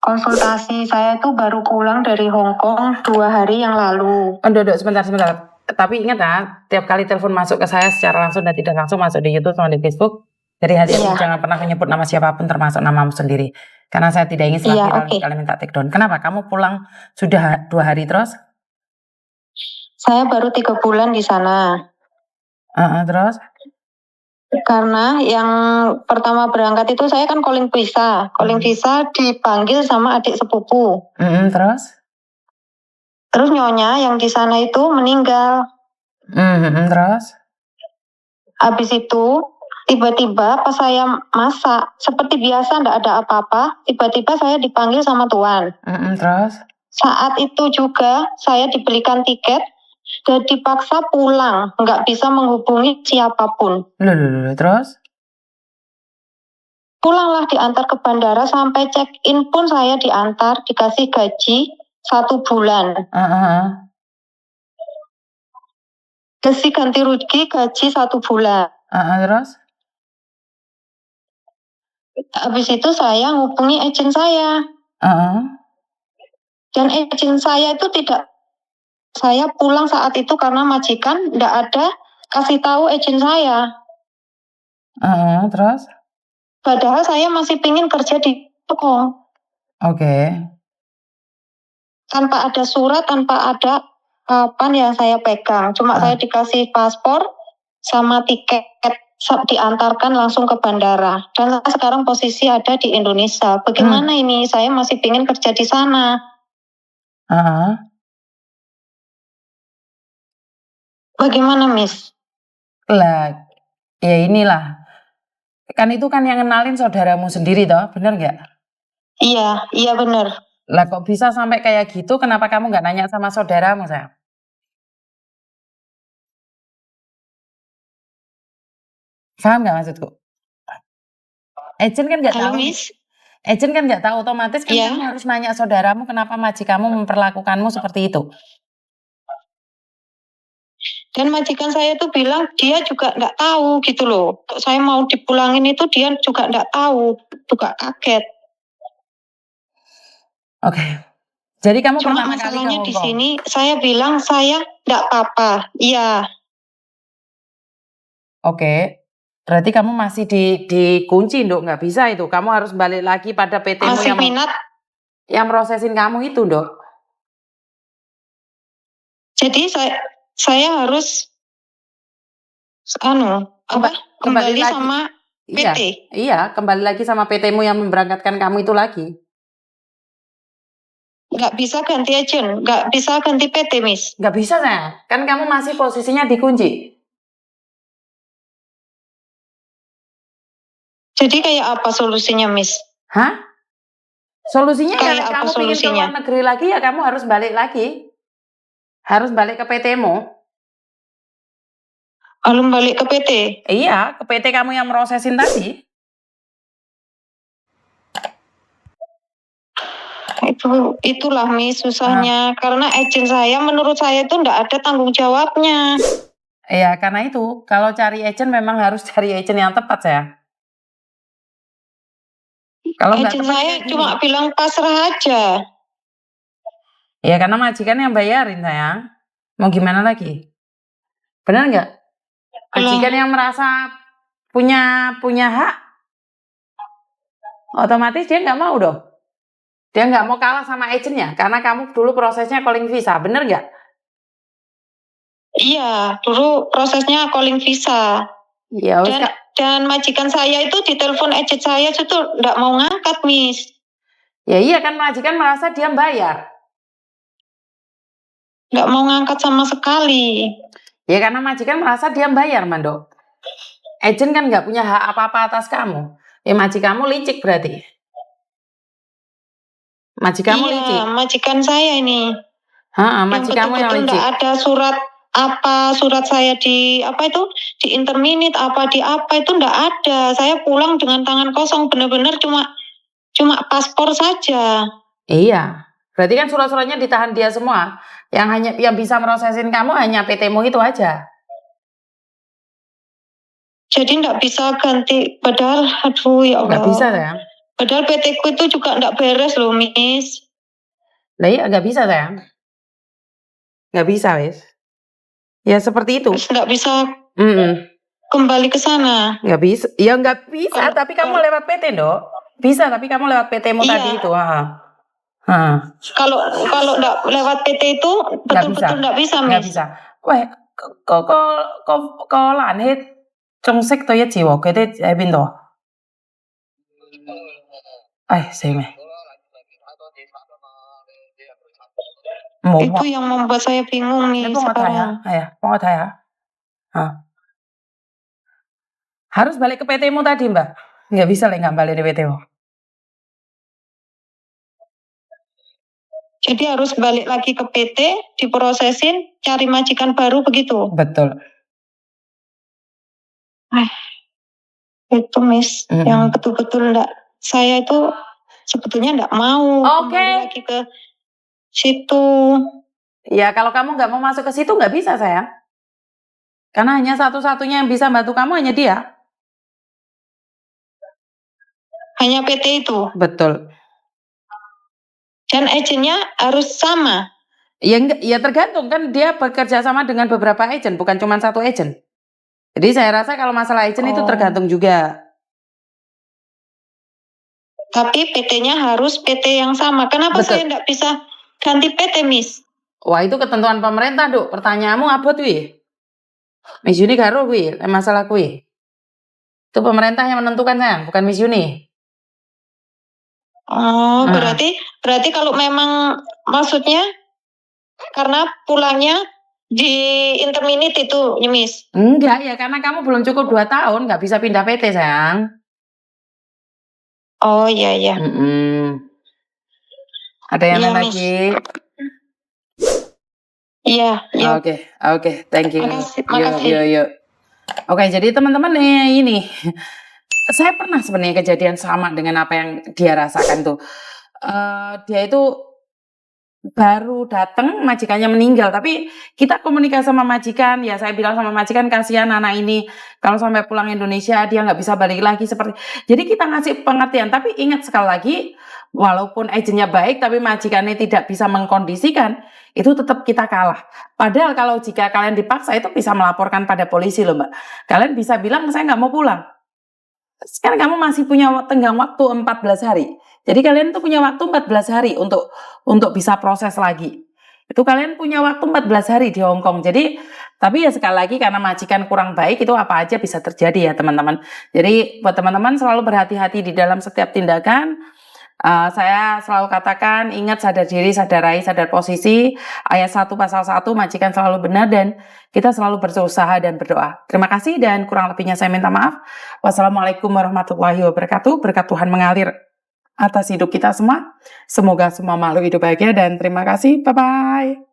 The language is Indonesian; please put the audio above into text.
konsultasi. Saya itu baru pulang dari Hong Kong 2 hari yang lalu. Duduk sebentar. Tapi ingat ya, tiap kali telepon masuk ke saya secara langsung dan tidak langsung masuk di YouTube sama di Facebook, dari hati-hati jangan pernah menyebut nama siapapun termasuk namamu sendiri. Karena saya tidak ingin setelah viral kalian minta take down. Kenapa? Kamu pulang sudah 2 hari terus? Saya baru 3 bulan di sana. Terus? Karena yang pertama berangkat itu saya kan calling visa. Calling visa dipanggil sama adik sepupu. Terus? Terus nyonya yang di sana itu meninggal. Terus? Habis itu tiba-tiba pas saya masak seperti biasa nggak ada apa-apa, tiba-tiba saya dipanggil sama tuan. Terus? Saat itu juga saya dibelikan tiket dan dipaksa pulang, nggak bisa menghubungi siapapun. Loh, terus? Pulanglah diantar ke bandara, sampai check-in pun saya diantar, dikasih gaji 1 bulan. Kasih ganti rugi gaji 1 bulan. Terus? Habis itu saya hubungi agent saya. Dan agent saya itu tidak, saya pulang saat itu karena majikan tidak ada kasih tahu agent saya. Terus? Padahal saya masih pingin kerja di toko. Tanpa ada surat, tanpa ada apa yang saya pegang. Cuma saya dikasih paspor sama tiket, diantarkan langsung ke bandara. Dan saya sekarang posisi ada di Indonesia. Bagaimana ini? Saya masih pingin kerja di sana. Bagaimana, Miss? Lah, ya inilah. Kan itu kan yang kenalin saudaramu sendiri toh, bener nggak? Iya bener. Lah kok bisa sampai kayak gitu, kenapa kamu nggak nanya sama saudaramu, sayang? Paham nggak maksudku? Agent kan nggak tahu. Miss? Agent kan nggak tahu, otomatis kan kamu harus nanya saudaramu kenapa majikanmu memperlakukanmu seperti itu. Dan majikan saya tuh bilang dia juga nggak tahu gitu loh. Saya mau dipulangin itu dia juga nggak tahu, juga kaget. Jadi kamu cuma pertama kali ke Hong Kong? Di sini saya bilang saya nggak apa-apa. Iya. Berarti kamu masih dikunci, Nduk, nggak bisa itu. Kamu harus balik lagi pada PT-mu masih minat yang prosesin kamu itu, Nduk. Jadi saya harus kembali lagi sama PT. Iya, kembali lagi sama PT-mu yang memberangkatkan kamu itu lagi. Nggak bisa ganti agent, nggak bisa ganti PT, Miss. Nggak bisa, sayang. Kan kamu masih posisinya dikunci. Jadi kayak apa solusinya, Miss? Solusinya kayak kalau kamu ingin ke luar negeri lagi, ya kamu harus balik lagi. Harus balik ke PT-mu. Belum balik ke PT? Iya, ke PT kamu yang merosesin tadi. Itulah Miss susahnya. Karena agent saya menurut saya itu enggak ada tanggung jawabnya. Iya, karena itu kalau cari agent memang harus cari agent yang tepat, ya. Kalau agent saya cuma bilang pasrah aja. Ya karena majikan yang bayarin, sayang. Mau gimana lagi? Benar nggak? Majikan yang merasa punya hak, otomatis dia nggak mau dong. Dia nggak mau kalah sama agentnya karena kamu dulu prosesnya calling visa, bener nggak? Iya, dulu prosesnya calling visa. Iya. Dan majikan saya itu ditelepon agent saya itu nggak mau ngangkat, Miss. Ya iya kan majikan merasa dia bayar. Nggak mau ngangkat sama sekali. Ya karena majikan merasa dia bayar, Mando. Agent kan nggak punya hak apa-apa atas kamu. Ya majikanmu licik berarti. Majikanmu licik. Iya, majikan saya ini. Majikanmu yang licik. Nggak ada surat saya di interminit di itu nggak ada. Saya pulang dengan tangan kosong, benar-benar cuma paspor saja. Iya, berarti kan surat-suratnya ditahan dia semua. Yang bisa merosesin kamu hanya PT-mu itu aja. Jadi nggak bisa ganti, padahal aduh ya Allah. Nggak bisa, ya. Padahal PT ku itu juga enggak beres loh, Miss. Lah iya nggak bisa sayang. Nggak bisa wis. Ya seperti itu. Terus nggak bisa Mm-mm. kembali ke sana. Nggak bisa. Ya nggak bisa. Kalau- Tapi kamu lewat PT dok. Bisa tapi kamu lewat PT-mu Iya. tadi itu. Ha. Kalau nggak lewat PT itu betul-betul nggak bisa, Nggak Miss. bisa. Weh, có làm hết trong sách tôi nhất chỉ vào cái đấy ở bên đó. Ai, xem này. Mau Itu yang membuat saya bingung nih sekarang. Mau ya? Harus balik ke PT-mu tadi, Mbak. Nggak bisa lah nggak balik di PT-mu. Jadi harus balik lagi ke PT, diprosesin, cari majikan baru begitu. Betul. Itu Miss, yang betul-betul enggak. Saya itu sebetulnya enggak mau kembali lagi ke situ. Ya kalau kamu nggak mau masuk ke situ nggak bisa sayang. Karena hanya satu-satunya yang bisa bantu kamu hanya dia. Hanya PT itu. Betul. Dan agennya harus sama. Ya tergantung kan dia bekerja sama dengan beberapa agen, bukan cuma satu agen. Jadi saya rasa kalau masalah agen itu tergantung juga. Tapi PT-nya harus PT yang sama. Kenapa saya enggak bisa ganti PT, Miss? Wah itu ketentuan pemerintah, Duk. Pertanyaanmu apa tuh ya? Miss Yuni karo kuwi, masalah kuwi. Itu pemerintah yang menentukan sayang, bukan Miss Yuni. Oh, berarti kalau memang maksudnya karena pulangnya di interminit itu, Miss? Enggak ya, karena kamu belum cukup 2 tahun, nggak bisa pindah PT sayang. Oh iya. Ada yang lain lagi? Iya. Oke, thank you. Makasih. Yuk. Oke, jadi teman-teman ini saya pernah sebenarnya kejadian sama dengan apa yang dia rasakan tuh. Dia itu baru datang, majikannya meninggal, tapi kita komunikasi sama majikan, ya saya bilang sama majikan kasihan anak ini kalau sampai pulang Indonesia dia nggak bisa balik lagi jadi kita ngasih pengertian, tapi ingat sekali lagi walaupun agennya baik tapi majikannya tidak bisa mengkondisikan, itu tetap kita kalah. Padahal kalau jika kalian dipaksa itu bisa melaporkan pada polisi loh Mbak. Kalian bisa bilang saya nggak mau pulang. Sekarang kamu masih punya tenggang waktu 14 hari. Jadi kalian tuh punya waktu 14 hari untuk bisa proses lagi. Itu kalian punya waktu 14 hari di Hong Kong. Jadi, tapi ya sekali lagi karena majikan kurang baik itu apa aja bisa terjadi ya teman-teman. Jadi buat teman-teman selalu berhati-hati di dalam setiap tindakan. Saya selalu katakan ingat sadar diri, sadar raih, sadar posisi. Ayat 1 pasal 1 majikan selalu benar dan kita selalu berusaha dan berdoa. Terima kasih dan kurang lebihnya saya minta maaf. Wassalamualaikum warahmatullahi wabarakatuh. Berkat Tuhan mengalir atas hidup kita semua. Semoga semua makhluk hidup bahagia dan terima kasih. Bye-bye.